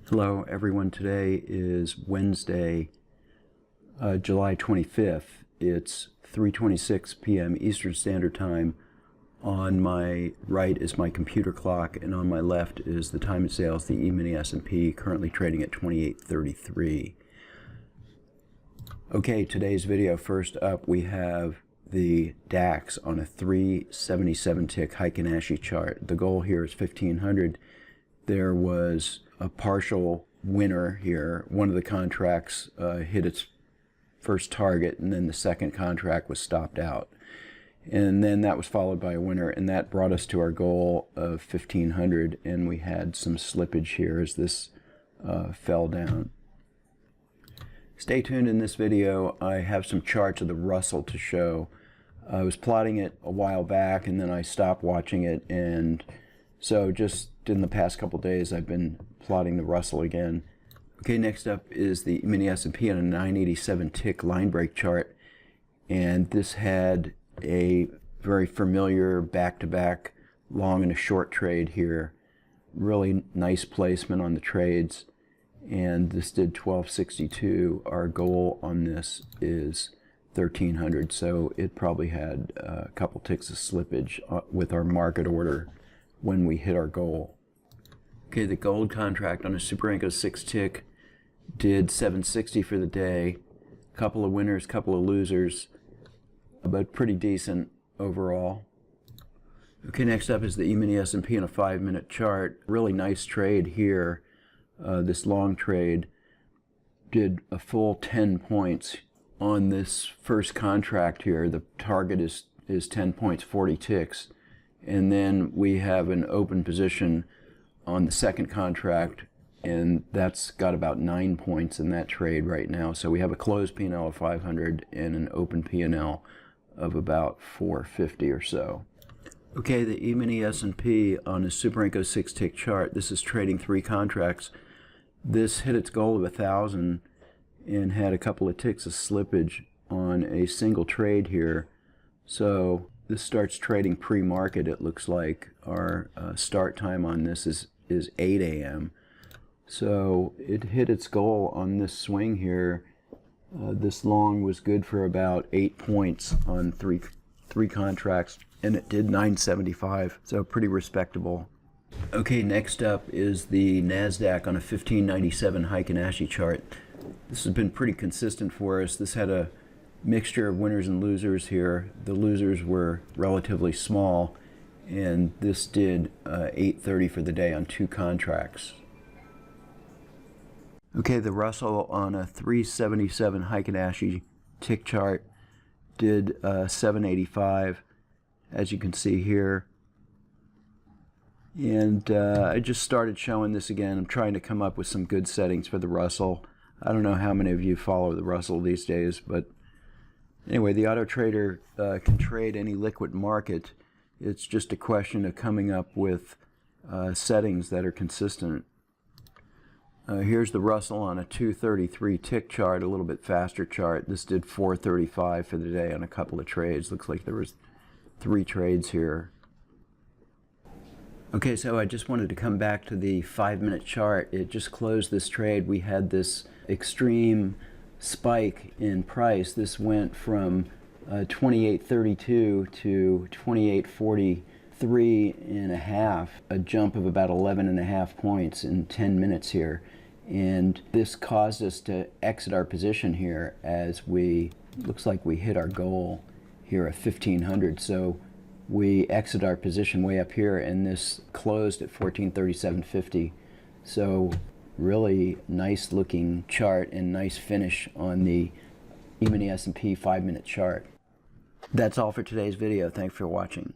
Hello everyone, today is Wednesday, July 25th. It's 3:26 p.m. Eastern Standard Time. On my right is my computer clock, and on my left is the time of sales, the Emini S&P, currently trading at 28.33. Okay, today's video, first up we have the DAX on a 377 tick Heikin-Ashi chart. The goal here is 1500. There was a partial winner here. One of the contracts hit its first target, and then the second contract was stopped out. And then that was followed by a winner, and that brought us to our goal of 1500, and we had some slippage here as this fell down. Stay tuned in this video. I have some charts of the Russell to show. I was plotting it a while back, and then I stopped watching it, and so just in the past couple days I've been plotting the Russell again. Okay, next up is the Emini S&P on a 987 tick line break chart, and this had a very familiar back-to-back long and a short trade here. Really nice placement on the trades, and this did 1262. Our goal on this is 1300, so it probably had a couple ticks of slippage with our market order when we hit our goal. Okay, the gold contract on a Super Renko 6 tick did 760 for the day. Couple of winners, couple of losers, but pretty decent overall. Okay, next up is the Emini S&P on a 5-minute chart. Really nice trade here. This long trade did a full 10 points on this first contract here. The target is 10 points, 40 ticks. And then we have an open position on the second contract, and that's got about 9 points in that trade right now. So we have a closed P&L of 500 and an open P&L of about 450 or so. Okay, the Emini S&P on a Super Renko 6 tick chart. This is trading 3 contracts. This hit its goal of 1,000 and had a couple of ticks of slippage on a single trade here. So this starts trading pre-market. It looks like our start time on this is 8 a.m. So it hit its goal on this swing here. This long was good for about 8 points on three contracts, and it did 975, so pretty respectable. Okay, next up is the NASDAQ on a 1597 Heikin-Ashi chart. This has been pretty consistent for us. This had a mixture of winners and losers here. The losers were relatively small, and this did 830 for the day on 2 contracts. Okay, the Russell on a 377 Heikin-Ashi tick chart did 785, as you can see here. And I just started showing this again. I'm trying to come up with some good settings for the Russell. I don't know how many of you follow the Russell these days, but anyway, the Autotrader can trade any liquid market. It's just a question of coming up with settings that are consistent. Here's the Russell on a 233 tick chart, a little bit faster chart. This did 435 for the day on a couple of trades. Looks like there was 3 trades here. Okay, so I just wanted to come back to the 5-minute chart. It just closed this trade. We had this extreme spike in price. This went from 28.32 to 28.43.5, a jump of about 11.5 points in 10 minutes here. And this caused us to exit our position here as looks like we hit our goal here of 1500. So we exit our position way up here, and this closed at 1437.50. So really nice looking chart and nice finish on the Emini S&P 5-minute chart. That's all for today's video. Thanks for watching.